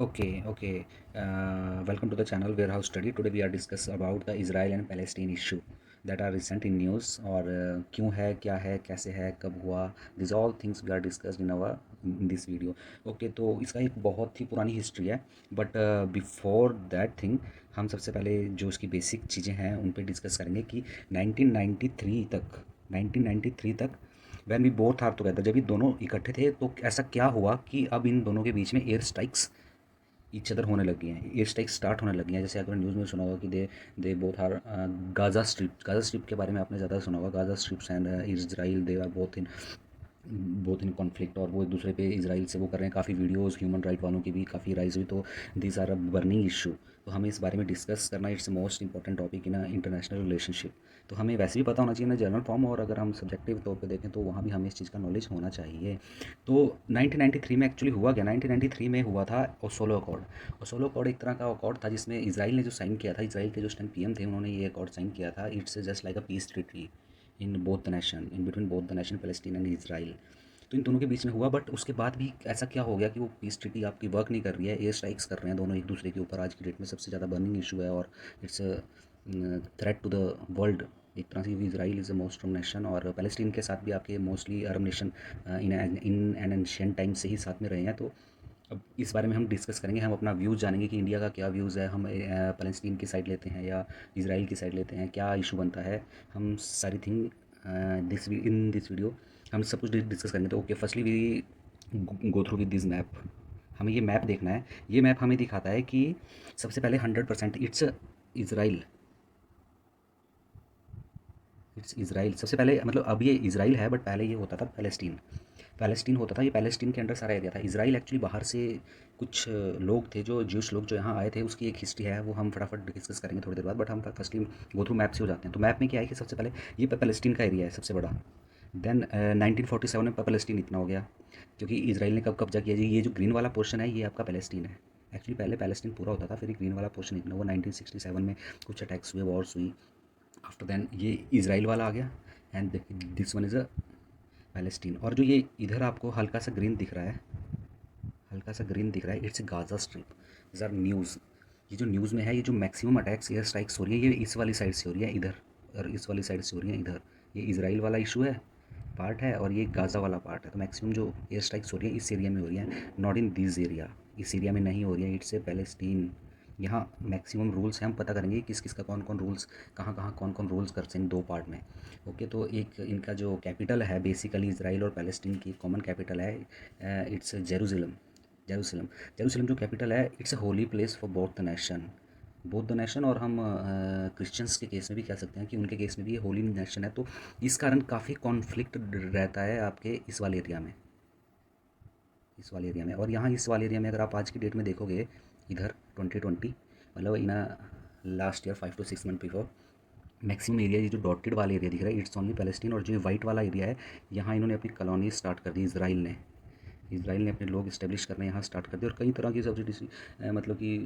Okay. Welcome to the channel Warehouse Study. Today we are discuss about the Israel and Palestine issue that are recent in news और क्यों है, क्या है, कैसे है, कब हुआ. These all things we are discussed in this video. Okay, तो इसका एक बहुत ही पुरानी हिस्ट्री है. बट बिफोर दैट थिंग हम सबसे पहले जो उसकी बेसिक चीज़ें हैं उन पे डिस्कस करेंगे कि 1993 तक when we both are together, जब ये दोनों इकट्ठे थे तो ऐसा क्या हुआ कि अब इन दोनों के बीच में एयर स्ट्राइक्स ईच अदर होने लगी हैं, एयर स्ट्राइक स्टार्ट होने लगी हैं. जैसे अगर न्यूज़ में सुना होगा कि they both are Gaza strip के बारे में आपने ज़्यादा सुना होगा. Gaza strips and Israel, they are both in conflict, और वो एक दूसरे पे इसराइल से वो कर रहे हैं. काफ़ी वीडियोस ह्यूमन राइट वालों की भी काफ़ी राइज हुई. तो this are a burning issue. तो हमें इस बारे में डिस्कस करना, it's most important topic in international relationship. तो हमें वैसे भी पता होना चाहिए ना जनरल फॉर्म, और अगर हम सब्जेक्टिव तौर पे देखें तो वहाँ भी हमें इस चीज़ का नॉलेज होना चाहिए. तो 1993 में एक्चुअली हुआ क्या, 1993 में हुआ था ओसलो अकॉर्ड. ओसलो अकॉर्ड एक तरह का अकॉर्ड था जिसमें इसराइल ने जो साइन किया था, इसराइल के जो उस टाइम पीएम थे, उन्होंने ये अकॉर्ड साइन किया था. It's just like a peace treaty in both the nation, in between both the nation Palestine and Israel. तो इन दोनों के बीच में हुआ. बट उसके बाद भी ऐसा क्या हो गया कि वो पीस ट्रीटी आपकी वर्क नहीं कर रही है, एयर स्ट्राइक्स कर रहे हैं दोनों एक दूसरे के ऊपर. आज की डेट में सबसे ज़्यादा बर्निंग इशू है और it's threat to the world. एक तरह से Israel is a most strong nation, और पैलेस्टीन के साथ भी आपके mostly Arab nation in an ancient time से ही साथ में रहे हैं. तो अब इस बारे में हम डिस्कस करेंगे, हम अपना व्यूज़ जानेंगे कि इंडिया का क्या व्यूज़ है, हम पैलेस्टीन की साइड लेते हैं या इसराइल की साइड लेते हैं, क्या इशू बनता है. हम सारी थिंग दिस वीडियो हम सब कुछ डिस्कस करेंगे. तो okay, firstly we go through with this map. हमें ये मैप देखना है. ये मैप हमें दिखाता है कि सबसे पहले 100% इसराइल इट्स इसराइल सबसे पहले, मतलब अब ये इसराइल है बट पहले ये होता था पैलेस्टीन. पैलेस्टीन होता था, ये पैलेस्टीन के अंडर सारा एरिया था. इसराइल एक्चुअली बाहर से कुछ लोग थे, जो ज्यूश लोग जो यहाँ आए थे, उसकी एक हिस्ट्री है, वो हम फटाफट डिस्कस करेंगे थोड़ी देर बाद. बट हम फर्स्टली गो थ्रू मैप से हो जाते हैं. तो मैप में क्या है कि सबसे पहले ये पैलेस्टीन का एरिया है सबसे बड़ा. देन 1947 में पैलेस्टीन इतना हो गया क्योंकि इसराइल ने कब कब्जा किया जी. ये जो ग्रीन वाला पोर्शन है ये आपका पैलेस्टीन है. एक्चुअली पहले पैलेस्टीन पूरा होता था, फिर ग्रीन वाला पोर्शन इतना हुआ. 1967 में कुछ अटैक्स हुए, वॉर्स हुई. आफ्टर देन ये इसराइल वाला आ गया and this one is a Palestine. और जो ये इधर आपको हल्का सा ग्रीन दिख रहा है, हल्का सा ग्रीन दिख रहा है, it's Gaza strip. This are news. ये जो न्यूज़ में है, ये जो मैक्सिमम अटैक्स एयर स्ट्राइक्स हो रही है, ये इस वाली साइड से हो रही है इधर, और इस वाली साइड से हो रही है इधर. ये इसराइल वाला इशू है, पार्ट है, और ये गाज़ा वाला पार्ट है. तो मैक्सिमम जो एयर स्ट्राइक्स हो रही है इस एरिया में हो रही है, नॉट इन दिस एरिया. इस एरिया में नहीं हो रही है. It's a Palestine. यहाँ मैक्सिमम रूल्स हैं, हम पता करेंगे किस किस का कौन कौन रूल्स, कहाँ कहाँ कौन कौन रूल्स करते हैं इन दो पार्ट में. ओके, तो एक इनका जो कैपिटल है बेसिकली इसराइल और पैलेस्टीन की कॉमन कैपिटल है, इट्स जेरूसलम. जेरूसलम जेरूसलम जो कैपिटल है, it's a holy place for both the nation. और हम क्रिश्चियंस के केस में भी कह सकते हैं कि उनके केस में भी ये होली नेशन है. तो इस कारण काफ़ी कॉन्फ्लिक्ट रहता है आपके इस वाले एरिया में. और यहाँ इस वाले एरिया में अगर आप आज की डेट में देखोगे, इधर 2020, मतलब in last year 5 to 6 month before, maximum area ये जो डॉटेड वाला एरिया दिख रहा है, इट्स ओनली पैलेस्टीन. और जो वाइट वाला एरिया है, यहाँ इन्होंने अपनी कॉलोनी स्टार्ट कर दी. इसराइल ने अपने लोग इस्टेब्लिश करने यहाँ स्टार्ट कर दिए, और कई तरह की सब्सिडीज, मतलब कि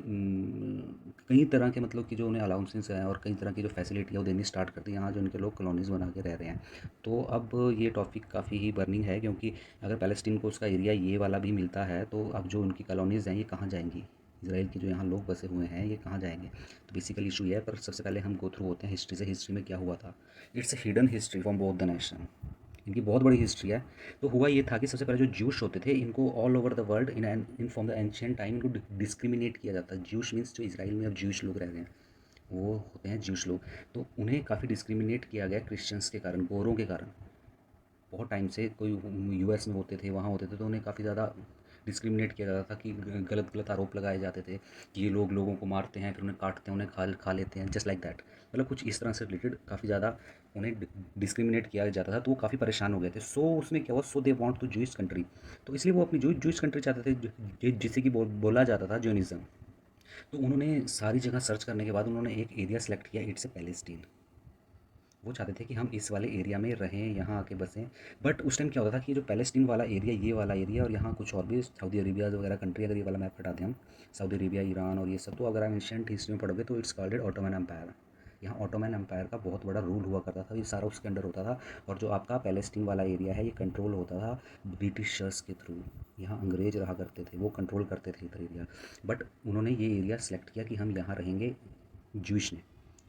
कई तरह के, मतलब कि जो उन्हें अलाउंसेस हैं और कई तरह की जो फैसिलिटी है वो देनी स्टार्ट कर दी यहाँ, जो इनके लोग कॉलोनीज़ बना के रह रहे हैं. तो अब ये टॉपिक काफ़ी ही बर्निंग है, क्योंकि अगर पैलेस्टीन को उसका एरिया ये वाला भी मिलता है तो अब जो उनकी कॉलोनीज़ हैं ये कहाँ जाएंगी, इसराइल के जो यहाँ लोग बसे हुए हैं ये कहाँ जाएंगे. तो बेसिकल इशू ये है. पर सबसे पहले हम गो थ्रू होते हैं हिस्ट्री से, हिस्ट्री में क्या हुआ था. It's a hidden history from both the nation. इनकी बहुत बड़ी हिस्ट्री है. तो हुआ ये था कि सबसे पहले जो ज्यूश होते थे, इनको all over the world in from the ancient time इनको डिस्क्रिमिनेट किया जाता है. ज्यूश मीन्स जो इसराइल में अब ज्यूश लोग रह रहे हैं वो होते हैं ज्यूश लोग. तो उन्हें काफ़ी डिस्क्रिमिनेट किया गया क्रिश्चियंस के कारण, गोरों के कारण. बहुत टाइम से कोई यूएस में होते थे, वहाँ होते थे, तो उन्हें काफ़ी ज़्यादा डिस्क्रिमिनेट किया जाता था कि गलत गलत आरोप लगाए जाते थे कि ये लोग लोगों को मारते हैं, फिर उन्हें काटते हैं, उन्हें खा खा लेते हैं, जस्ट लाइक दैट. मतलब कुछ इस तरह से रिलेटेड काफ़ी ज़्यादा उन्हें डिस्क्रिमिनेट किया जाता था. तो वो काफ़ी परेशान हो गए थे. सो उसमें क्या हुआ, so they want to Jewish country. तो इसलिए वो अपनी जूइश कंट्री चाहते थे, जिसे कि बोला जाता था जोनिज़्म. तो उन्होंने सारी जगह सर्च करने के बाद उन्होंने एक एरिया सेलेक्ट किया, इट्स ए पैलेस्टीन. वो चाहते थे कि हम इस वाले एरिया में रहें, यहाँ आके बसें. बट उस टाइम क्या होता था कि जो पैलेस्टीन वाला एरिया, ये वाला एरिया, और यहाँ कुछ और भी सऊदी अरेबिया वगैरह कंट्री, अगर ये वाला मैप हटाते हैं हम, सऊदी अरेबिया, ईरान और ये सब, तो अगर आप एंशियंट हिस्ट्री में पढ़ोगे तो इट्स कॉल्ड ऑटोमन एम्पायर. यहाँ ऑटोमन एम्पायर का बहुत बड़ा रूल हुआ करता था, ये सारा उसके अंडर होता था। और जो आपका पैलेस्टीन वाला एरिया है ये कंट्रोल होता था ब्रिटिशर्स के थ्रू। यहाँ अंग्रेज रहा करते थे, वो कंट्रोल करते थे इधर एरिया। बट उन्होंने ये एरिया सेलेक्ट किया कि हम यहाँ रहेंगे, जूश ने।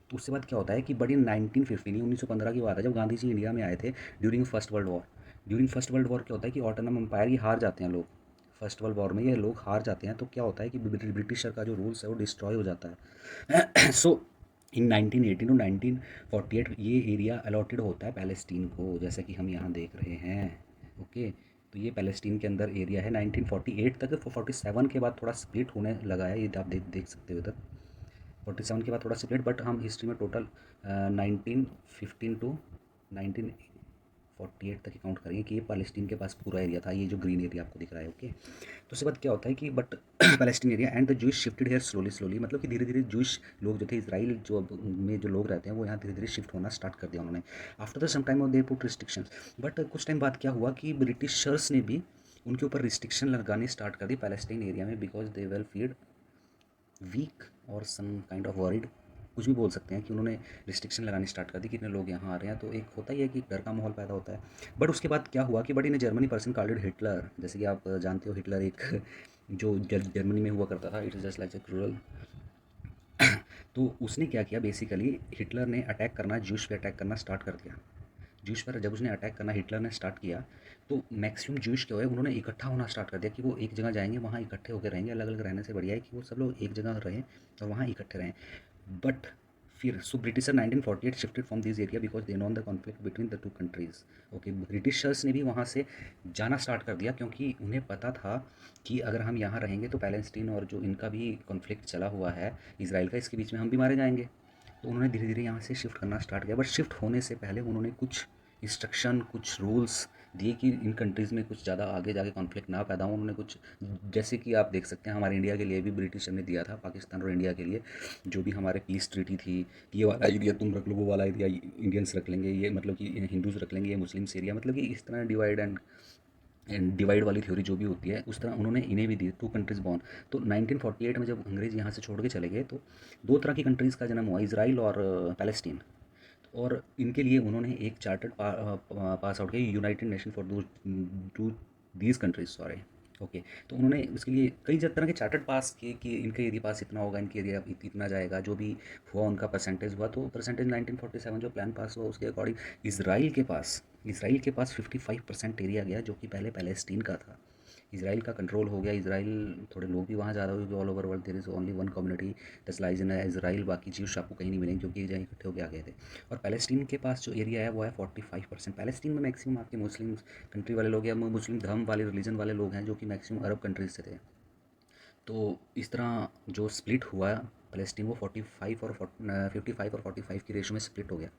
तो उसके बाद क्या होता है कि बट इन 1915 1915 की बात है, जब गांधी जी इंडिया में आए थे during first world war. During first world war क्या होता है कि ऑटोनम एम्पायर ये हार जाते हैं लोग, फर्स्ट वर्ल्ड वॉर में ये लोग हार जाते हैं। तो क्या होता है कि ब्रिटिशर का जो रूल्स है वो डिस्ट्रॉय हो जाता है। सो इन 1918 टू 1948 ये एरिया अलॉटेड होता है पैलेस्टीन को, जैसे कि हम यहाँ देख रहे हैं। ओके, तो ये पैलेस्टीन के अंदर एरिया है 1948 तक। 47 के बाद थोड़ा स्प्लिट होने लगा है, ये आप देख सकते हो इधर। 47 के बाद थोड़ा स्प्लिट, बट हम हिस्ट्री में टोटल 1915 टू 1948 तक ही काउंट करेंगे कि ये पैलेस्टीन के पास पूरा एरिया था, ये जो ग्रीन एरिया आपको दिख रहा है। ओके, तो उसके बाद क्या होता है कि but Palestine area and the Jewish shifted here slowly slowly, मतलब कि धीरे धीरे जूइश लोग जो थे इसराइल जो में जो लोग रहते हैं वो यहाँ धीरे धीरे शिफ्ट होना स्टार्ट कर दिया उन्होंने। After the some time of they put restrictions, but कुछ टाइम बाद क्या हुआ कि ब्रिटिशर्स ने भी उनके ऊपर रिस्ट्रिक्शन लगाने स्टार्ट कर दी पैलेस्टीन एरिया में, because they well field weak और सम काइंड ऑफ वरीड, कुछ भी बोल सकते हैं कि उन्होंने रिस्ट्रिक्शन लगानी स्टार्ट कर दी कि इतने लोग यहाँ आ रहे हैं। तो एक होता ही है कि डर का माहौल पैदा होता है। बट उसके बाद क्या हुआ कि but in Germany person called Hitler, जैसे कि आप जानते हो हिटलर एक जो जर्मनी में हुआ करता था, it is just like a crural. तो उसने क्या किया, बेसिकली हिटलर ने अटैक करना, जूश पे अटैक करना स्टार्ट कर दिया। जूश पर जब उसने अटैक करना हिटलर ने स्टार्ट किया, तो मैक्सिमम जूश क्या हुआ, उन्होंने इकट्ठा होना स्टार्ट कर दिया कि वो एक जगह जाएंगे, वहाँ इकट्ठे होकर रहेंगे। अलग अलग रहने से बढ़िया है कि वो सब लोग एक जगह रहें और वहाँ इकट्ठे रहें। बट फिर so Britisher 1948 shifted from this area because they known the conflict between the two countries. Okay, Britishers ने भी वहाँ से जाना स्टार्ट कर दिया, क्योंकि उन्हें पता था कि अगर हम यहाँ रहेंगे तो पैलेस्टीन और जो इनका भी कॉन्फ्लिक्ट चला हुआ है इसराइल का, इसके बीच में हम भी मारे जाएंगे। तो उन्होंने धीरे धीरे यहाँ से शिफ्ट करना स्टार्ट किया। बट शिफ्ट होने से पहले उन्होंने कुछ इंस्ट्रक्शन, कुछ रूल्स दिए कि इन कंट्रीज़ में कुछ ज़्यादा आगे जाके कॉन्फ्लिक्ट ना पैदा हो। उन्होंने कुछ, जैसे कि आप देख सकते हैं हमारे इंडिया के लिए भी ब्रिटिशर ने दिया था, पाकिस्तान और इंडिया के लिए जो भी हमारे पीस ट्रीटी थी, कि ये वाला एरिया तुम रख लो, वो वाला एरिया इंडियंस रख लेंगे, ये मतलब कि हिंदूज रख लेंगे, ये मुस्लिम्स एरिया, मतलब कि इस तरह डिवाइड वाली थ्योरी जो भी होती है उस तरह उन्होंने इन्हें भी दी, टू कंट्रीज़ बॉर्न। तो 1948 में जब अंग्रेज़ यहाँ से छोड़ के चले गए तो दो तरह की कंट्रीज़ का जन्म हुआ, इसराइल और पैलेस्टीन। और इनके लिए उन्होंने एक चार्टर्ड पास आउट किया, यूनाइटेड नेशन फॉर दो to these countries, sorry. Okay, तो उन्होंने उसके लिए कई तरह के चार्टर्ड पास किए कि इनके एरिया पास इतना होगा, इनके एरिया इतना जाएगा, जो भी हुआ उनका परसेंटेज हुआ। तो परसेंटेज 1947 जो प्लान पास हुआ उसके अकॉर्डिंग इसराइल के पास 55% एरिया गया, जो कि पहले पैलेस्टीन का था। इसराइल का कंट्रोल हो गया। इसराइल थोड़े लोग भी वहाँ ज़्यादा हो गए, all over world there is only one community that's lies in Israel, बाकी जीव्स आपको कहीं नहीं मिलेंगे क्योंकि एक जगह इकट्ठे होकर आ गए थे। और पैलेस्टीन के पास जो एरिया है वो है 45%। पैलेस्टीन में मैक्सिमम आपके मुस्लिम कंट्री वाले लोग या मुस्लिम धर्म वाले रिलीजन वाले लोग हैं, जो कि मैक्सिमम अरब कंट्रीज से थे। तो इस तरह जो स्प्लिट हुआ पैलेस्टीन, वो 45 और 55 और 45 की रेशो में स्प्लिट हो गया।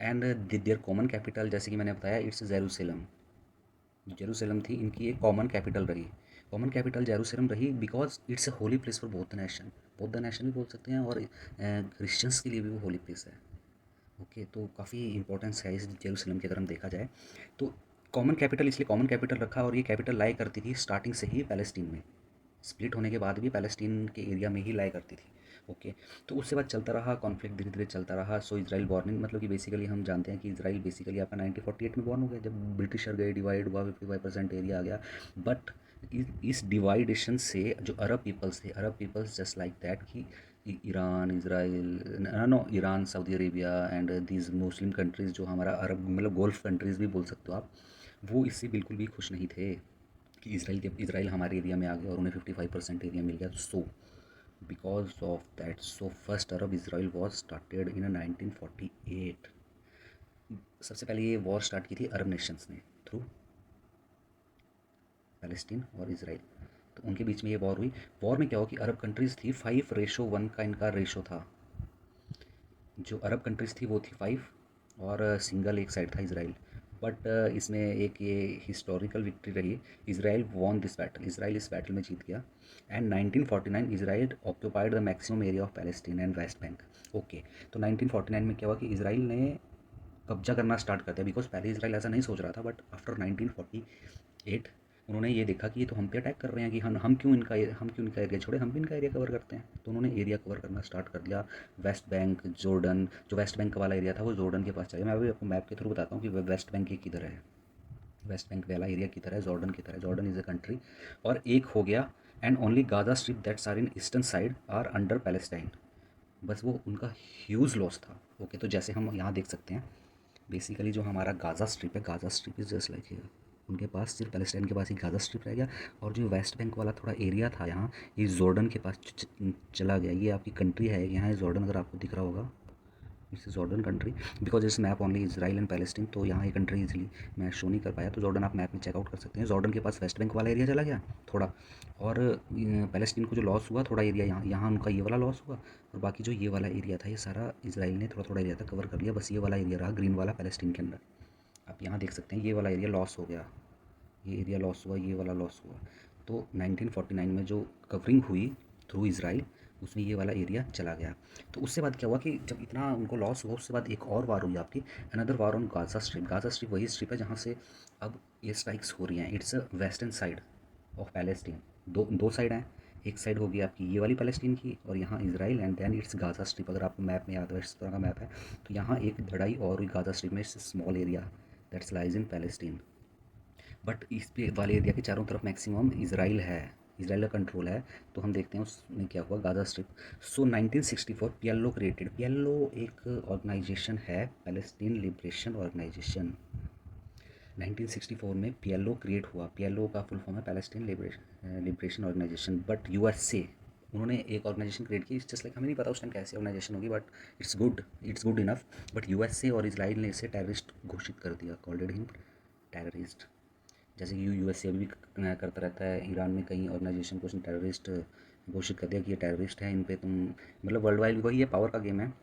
एंड देयर कॉमन कैपिटल, जैसे कि मैंने बताया, इट्स जेरूसलम। जेरूसलम थी इनकी एक कॉमन कैपिटल रही। कॉमन कैपिटल जेरूसलम रही because it's a holy place for both the nation, both the nation भी बोल सकते हैं, और क्रिश्चियंस के लिए भी वो होली प्लेस है। ओके, तो काफ़ी इंपॉर्टेंस है इस जेरूसलम की अगर हम देखा जाए तो। कॉमन कैपिटल इसलिए कॉमन कैपिटल रखा, और ये कैपिटल लाई करती थी स्टार्टिंग से ही पैलेस्टीन में, स्प्लिट होने के बाद भी पैलेस्टीन के एरिया में ही लाई करती थी। ओके, तो उसके बाद चलता रहा कॉन्फ्लिक्ट, धीरे धीरे चलता रहा। सो इसराइल बॉर्निंग, मतलब कि बेसिकली हम जानते हैं कि इसराइल बेसिकली आपका 1948 में बॉर्न हो गया, जब ब्रिटिशर गए, डिवाइड हुआ, 55% एरिया आ गया। बट इस डिवाइडेशन से जो अरब पीपल्स थे, Arab peoples just like that कि Iran, Israel, no Iran, Saudi Arabia and these Muslim countries, जो हमारा अरब मतलब गोल्फ कंट्रीज़ भी बोल सकते हो आप, वो इससे बिल्कुल भी खुश नहीं थे कि इसराइल हमारे एरिया में आ गया और उन्हें 55% एरिया मिल गया। So because of that, so first Arab Israel war started in 1948। सबसे पहले ये वॉर स्टार्ट की थी अरब नेशंस ने थ्रू पैलेस्टीन और इसराइल। तो उनके बीच में ये वॉर हुई। वॉर में क्या हुआ कि अरब कंट्रीज़ थी 5:1 का इनका रेशो था। जो अरब कंट्रीज़ थी वो थी 5 और सिंगल एक साइड था इसराइल। बट इसमें एक ये हिस्टोरिकल विक्ट्री रही, Israel von this battle, Israel इस बैटल में जीत गया। And 1949 Israel occupied the maximum area of Palestine and West Bank. Okay, तो 1949 में क्या हुआ कि इसराइल ने कब्जा करना स्टार्ट कर दिया, बिकॉज पहले इसराइल ऐसा नहीं सोच रहा था, बट आफ्टर 1948 उन्होंने ये देखा कि ये तो हम पे अटैक कर रहे हैं कि हम क्यों इनका एरिया छोड़े, हम भी इनका एरिया कवर करते हैं। तो उन्होंने एरिया कवर करना स्टार्ट कर दिया। वेस्ट बैंक, जॉर्डन, जो वेस्ट बैंक वाला एरिया था वो जॉर्डन के पास चला गया। मैं अभी आपको मैप के थ्रू बताता हूँ कि वेस्ट बैंक ये किधर है। वेस्ट बैंक वाला एरिया की तरह है, जॉर्डन की तरह। Jordan is a country. और एक हो गया, and only Gaza strip that's are in eastern side are under Palestine. बस वो उनका ह्यूज लॉस था। ओके, तो जैसे हम यहाँ देख सकते हैं, बेसिकली जो हमारा गाज़ा स्ट्रिप है, Gaza strip is just like here. उनके पास सिर्फ पैलेस्टाइन के पास ही गाज़ा स्ट्रिप रह गया। और जो वेस्ट बैंक वाला थोड़ा एरिया था यहाँ, ये जॉर्डन के पास चला गया। ये आपकी कंट्री है यहाँ, ये जॉर्डन अगर आपको दिख रहा होगा, इट्स जॉर्डन कंट्री। बिकॉज इस map only Israel and Palestine, तो यहाँ ये कंट्री इजीली मैं शो नहीं कर पाया। तो जॉर्डन आप मैप में चेकआउट कर सकते हैं। जॉर्डन के पास वेस्ट बैंक वाला एरिया चला गया थोड़ा, और पैलेस्टीन को जो लॉस हुआ थोड़ा एरिया यहाँ यहाँ उनका ये वाला लॉस हुआ। और बाकी जो ये वाला एरिया था, ये सारा इसराइल ने थोड़ा थोड़ा एरिया था कवर कर लिया। बस ये वाला एरिया रहा ग्रीन वाला पैलेस्टीन के अंदर। आप यहाँ देख सकते हैं ये वाला एरिया लॉस हो गया, ये एरिया लॉस हुआ, ये वाला लॉस हुआ। तो 1949 में जो कवरिंग हुई थ्रू इसराइल, उसमें ये वाला एरिया चला गया। तो उससे बाद क्या हुआ कि जब इतना उनको लॉस हुआ, उससे बाद एक और वार हुई आपकी, another war on Gaza strip. Gaza strip वही स्ट्रिप है जहाँ से अब ये स्ट्राइक्स हो रही हैं। It's a western side of Palestine. दो दो साइड हैं। एक साइड होगी आपकी ये वाली पैलेस्टीन की, और यहाँ Israel, and then it's Gaza strip. अगर आपको मैप में याद हो, इस तरह का मैप है, तो यहाँ एक धड़ाई और हुई गाजा स्ट्रिप में, small area that's lies in Palestine. But इस पे वाले एरिया के चारों तरफ मैक्सिमम इसराइल है, इसराइल का कंट्रोल है। तो हम देखते हैं उसमें क्या हुआ, Gaza strip. So 1964 PLO created. PLO एक ऑर्गेनाइजेशन है, पैलेस्टीन लिबरेशन ऑर्गेनाइजेशन। 1964 में पीएलओ क्रिएट हुआ। पीएलओ का फुल फॉर्म है Palestine liberation organisation. But USA, उन्होंने एक ऑर्गेनाइजेशन क्रिएट की। जस्ट लाइक हमें नहीं पता उस टाइम कैसी ऑर्गेनाइजेशन होगी, but it's good enough. But USA और इसराइल ने इसे टेररिस्ट घोषित कर दिया, कॉल्ड हिम टेररिस्ट। जैसे कि यूएसए भी करता रहता है, ईरान में कई ऑर्गेनाइजेशन को उसने टेररिस्ट घोषित कर दिया कि ये टेररिस्ट है, इन पे तुम, मतलब वर्ल्ड वाइड वही है, पावर का गेम है।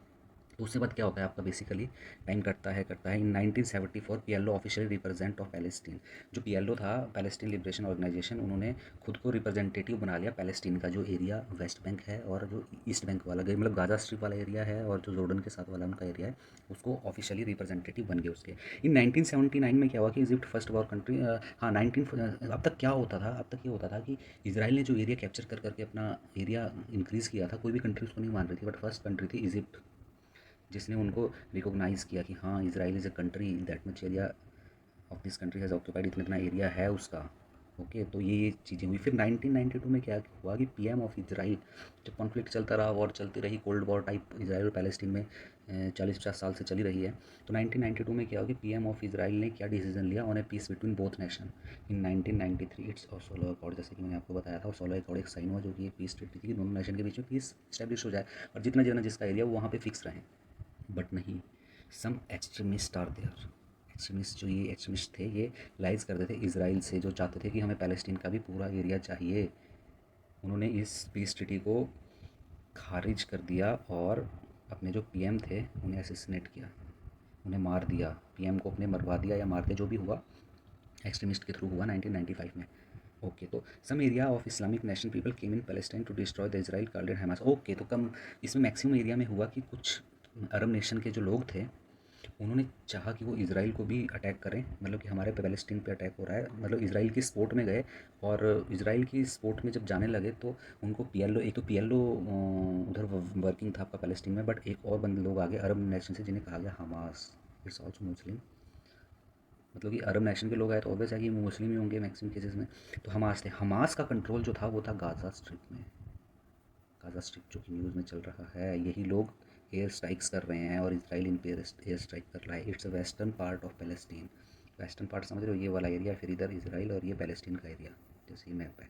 तो उसके बाद क्या होता है आपका, बेसिकली टाइम कटता है इन 1974 PLO officially represent of Palestine. जो पीएलओ था, पैलेस्टीन लिबरेशन ऑर्गेनाइजेशन, उन्होंने खुद को रिप्रेजेंटेटिव बना लिया पैलेस्टीन का, जो एरिया वेस्ट बैंक है और जो ईस्ट बैंक वाला, मतलब गाजा स्ट्रिप वाला एरिया है, और जो जॉर्डन के साथ वाला उनका एरिया है, उसको ऑफिशियली रिप्रेजेंटेटिव बन गए उसके। इन 1979 में क्या हुआ कि इजिप्ट फर्स्ट वॉर कंट्री, हाँ 19, अब तक क्या होता था, अब तक ये होता था कि इसराइल ने जो एरिया कैप्चर कर करके अपना एरिया इंक्रीज़ किया था, कोई भी कंट्री उसको नहीं मान रही थी। बट फर्स्ट कंट्री थी इजिप्ट, जिसने उनको रिकॉग्नाइज़ किया कि हाँ, Israel is a country, that much area of this country has occupied, इतना इतना एरिया है उसका। ओके, तो ये चीज़ें हुई। फिर 1992 में क्या हुआ कि पीएम ऑफ इजराइल, जब कॉन्फ्लिक्ट चलता रहा, वॉर चलती रही, कोल्ड वॉर टाइप इजराइल और पैलेस्टीन में 40-50 साल से चली रही है। तो 1992 में क्या हुआ कि पीएम ऑफ इजराइल ने क्या डिसीजन लिया on a peace between both nation in 1993। It's Oslo accord, जैसे कि मैंने आपको बताया था, ओस्लो अकॉर्ड एक साइन हुआ, जो कि एक पीस ट्रीटी थी कि दोनों नेशन के बीच में पीस स्टैब्लिश हो जाए, और जितना जितना जिसका एरिया वो वहाँ पे फिक्स रहें। बट नहीं, सम एक्सट्रीमिस्ट आर देयर। एक्सट्रीमिस्ट, जो ये एक्सट्रीमिस्ट थे, ये लाइज करते थे इसराइल से, जो चाहते थे कि हमें पैलेस्टीन का भी पूरा एरिया चाहिए। उन्होंने इस पीस ट्रीटी को खारिज कर दिया, और अपने जो पीएम थे उन्हें असिसनेट किया, उन्हें मार दिया, पीएम को अपने मरवा दिया या मार दिया, जो भी हुआ एक्सट्रीमिस्ट के थ्रू हुआ 1995 में। ओके, तो some area of Islamic national people came in Palestine to destroy the Israel called Hamas. Okay, तो कम इसमें मैक्सिमम एरिया में हुआ कि कुछ अरब नेशन के जो लोग थे, उन्होंने चाहा कि वो इसराइल को भी अटैक करें, मतलब कि हमारे पे पैलेस्टीन पे अटैक हो रहा है, मतलब इसराइल की सपोर्ट में गए। और इसराइल की सपोर्ट में जब जाने लगे, तो उनको पीएलओ, एक तो पीएलओ उधर वर्किंग था आपका पैलेस्टीन में, बट एक और बंदे लोग आगे अरब नेशन से, जिन्हें कहा गया हमास। इट्स ऑल्सो मुस्लिम, मतलब कि अरब नेशन के लोग आए तो ऑब्वियस है कि मुस्लिम ही होंगे मैक्सिमम केसेस में। तो हमास थे, हमास का कंट्रोल जो था वो था गाज़ा स्ट्रिप में। गाज़ा स्ट्रिप जो कि न्यूज़ में चल रहा है, यही लोग एयर स्ट्राइक्स कर रहे हैं, और इसराइल इन पे एयर स्ट्राइक कर रहा है। It's a western part of Palestine. Western part समझ रहे हो, ये वाला एरिया, फिर इधर इसराइल, और ये पैलेस्टीन का एरिया, जैसे ये मैप है,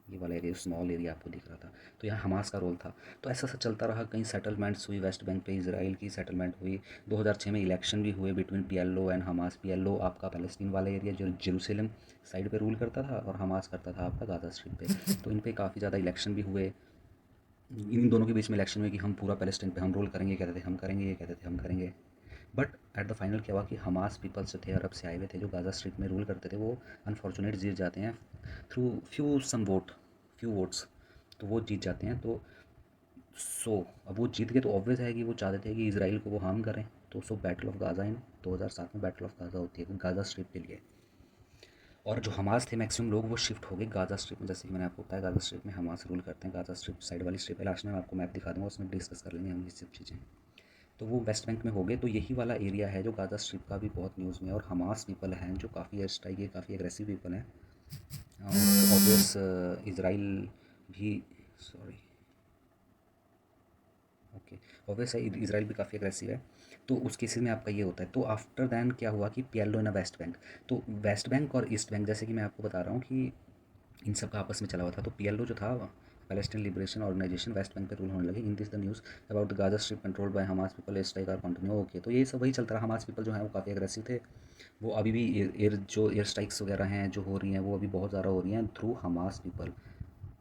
ये वाला एरिया स्मॉल एरिया आपको दिख रहा था। तो यहाँ हमास का रोल था। तो ऐसा सा चलता रहा, कई सेटलमेंट्स हुई वेस्ट बैंक पे, इसराइल की सेटलमेंट हुई। 2006 में इलेक्शन भी हुए between PLO and Hamas. PLO आपका पैलेस्टीन वाला एरिया जो जेरूसलम साइड पे रूल करता था, और हमास करता था आपका गाज़ा स्ट्रिप पे। तो इन पे काफ़ी ज़्यादा इलेक्शन भी हुए। इन दोनों के बीच में इलेक्शन हुए कि हम पूरा पैलेस्टाइन पे हम रोल करेंगे, कहते थे हम करेंगे, ये कहते थे हम करेंगे। बट एट द फाइनल क्या हुआ कि हमास पीपल्स जो थे, अरब से आए हुए थे, जो गाज़ा स्ट्रिप में रूल करते थे, वो अनफॉर्चुनेट जीत जाते हैं थ्रू फ्यू वोट्स। तो वो जीत जाते हैं। तो अब वो जीत गए, तो ऑब्वियस है कि वो चाहते थे कि इसराइल को वो हार्म करें। तो बैटल ऑफ गाज़ा इन 2007 में बैटल ऑफ गाज़ा होती है गाज़ा स्ट्रिप के लिए। और जो हमास थे मैक्सिमम लोग वो शिफ्ट हो गए गाज़ा स्ट्रिप में। जैसे कि मैंने आपको बताया गाज़ा स्ट्रिप में हमास रूल करते हैं। गाज़ा स्ट्रिप साइड वाली स्ट्रिप है, लास्ट में मैं आपको मैप दिखा दूँगा, उसमें डिस्कस कर लेंगे हम ये सब चीज़ें। तो वो वेस्ट बैंक में हो गए। तो यही वाला एरिया है जो गाज़ा स्ट्रिप का भी बहुत न्यूज़ में है। और हमास पीपल हैं जो काफ़ी एयर स्ट्राइक है, काफ़ी एग्रेसिव पीपल हैं। और ऑब्वियस इसराइल भी, सॉरी, ओके, ऑब्वियस है इसराइल भी काफ़ी अग्रेसिव है। तो उस केसेस में आपका ये होता है। तो आफ्टर दैन क्या हुआ कि पीएलओ इन वेस्ट बैंक, तो वेस्ट बैंक और ईस्ट बैंक, जैसे कि मैं आपको बता रहा हूँ कि इन सब का आपस में चला हुआ था। तो पीएलओ जो था, Palestine liberation organisation, West Bank पे रूल होने लगे। In this the news about the Gaza strip controlled by Hamas people strike are continue. Okay, तो ये सब वही चलता रहा। हमास पीपल जो है वो काफ़ी अग्रेसिव थे। वो अभी भी एयर स्ट्राइक्स वगैरह हैं जो हो रही हैं वो अभी बहुत ज़्यादा हो रही हैं through Hamas people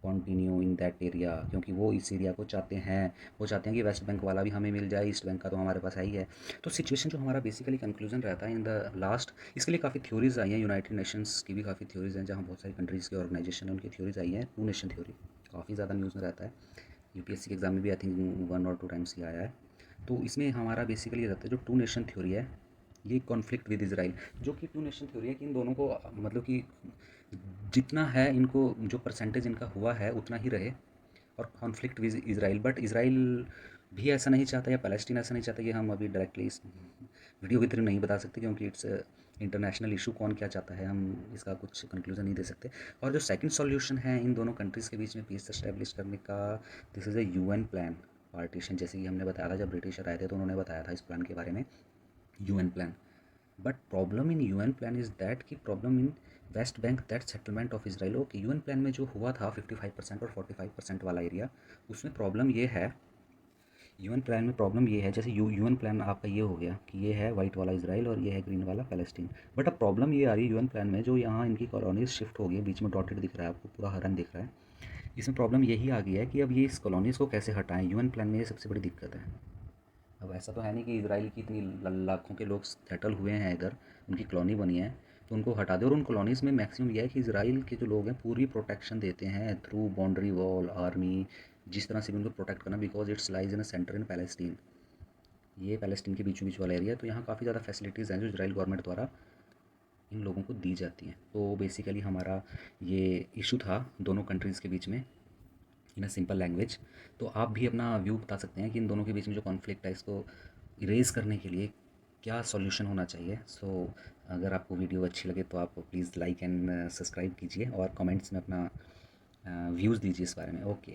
continue in that area, क्योंकि वो इस एरिया को चाहते हैं। वो चाहते हैं कि वेस्ट बैंक वाला भी हमें मिल जाए, ईस्ट बैंक का तो हमारे पास है ही है। तो सिचुएशन जो हमारा बेसिकली कंक्लूजन रहता है इन द लास्ट, इसके लिए काफ़ी थ्योरीज आई हैं। यूनाइटेड नेशंस की भी काफ़ी थ्योरीज हैं, जहाँ बहुत सारी कंट्रीज़ की ऑर्गेनाइजेशन है, उनकी थ्योरीज आई हैं। टू नेशन थ्योरी काफ़ी ज़्यादा न्यूज़ में रहता है। यूपीएससी के एग्जाम में भी आई थिंक 1 और 2 टाइम्स ही आया है। तो इसमें हमारा बेसिकली ये रहता है जो टू नेशन थ्योरी है, ये कॉन्फ्लिक्ट विद इसराइल, जो कि टू नेशन थ्योरी है कि इन दोनों को मतलब कि जितना है इनको, जो परसेंटेज इनका हुआ है उतना ही रहे। और conflict with Israel, but Israel भी ऐसा नहीं चाहता या पैलेस्टीन ऐसा नहीं चाहता। ये हम अभी डायरेक्टली इस वीडियो के थ्रू नहीं बता सकते, क्योंकि इट्स इंटरनेशनल इशू। कौन क्या चाहता है हम इसका कुछ कंक्लूजन नहीं दे सकते। और जो सेकंड सॉल्यूशन है इन दोनों कंट्रीज़ के बीच में पीस एस्टेब्लिश करने का, this is a UN plan partition. जैसे कि हमने बताया था जब ब्रिटिशर आए थे तो उन्होंने बताया था इस प्लान के बारे में, UN plan. But problem in UN plan is that कि problem in West Bank that settlement of Israel. Okay, UN plan में जो हुआ था 55% और 45% वाला एरिया, उसमें प्रॉब्लम ये है, यूएन प्लान में प्रॉब्लम ये है, जैसे यूएन प्लान आपका ये हो गया कि ये है वाइट वाला इसराइल और ये है ग्रीन वाला पैलेस्टीन। बट अब प्रॉब्लम ये आ रही है यूएन प्लान में, जो यहाँ इनकी कॉलोनीज शिफ्ट हो गई है, बीच में डॉटेड दिख रहा है आपको, पूरा हरन दिख रहा है। इसमें प्रॉब्लम यही आ गई है कि अब ये इस कॉलोनीज़ को कैसे हटाएं। यूएन प्लान में ये सबसे बड़ी दिक्कत है। अब ऐसा तो है नहीं कि इसराइल की इतनी लाखों के लोग सेटल हुए हैं इधर, उनकी कॉलोनी बनी है तो उनको हटा दे। और उन कॉलोनीज़ में मैक्सिमम यह है कि इसराइल के जो लोग हैं पूरी प्रोटेक्शन देते हैं थ्रू बाउंड्री वॉल, आर्मी, जिस तरह से भी उनको प्रोटेक्ट करना, because it's lies in a centre in Palestine. ये पैलेस्टीन के बीचों बीच वाला एरिया है, तो यहाँ काफ़ी ज़्यादा फैसिलिटीज़ हैं जो इसराइल गवर्नमेंट द्वारा इन लोगों को दी जाती हैं। तो बेसिकली हमारा ये इशू था दोनों कंट्रीज़ के बीच में, इन अ सिंपल लैंग्वेज। तो आप भी अपना व्यू बता सकते हैं कि इन दोनों के बीच में जो कॉन्फ्लिक्ट है इसको इरेज करने के लिए क्या सॉल्यूशन होना चाहिए। सो अगर आपको वीडियो अच्छी लगे तो आप प्लीज़ लाइक एंड सब्सक्राइब कीजिए और कमेंट्स में अपना व्यूज़ दीजिए इस बारे में। ओके।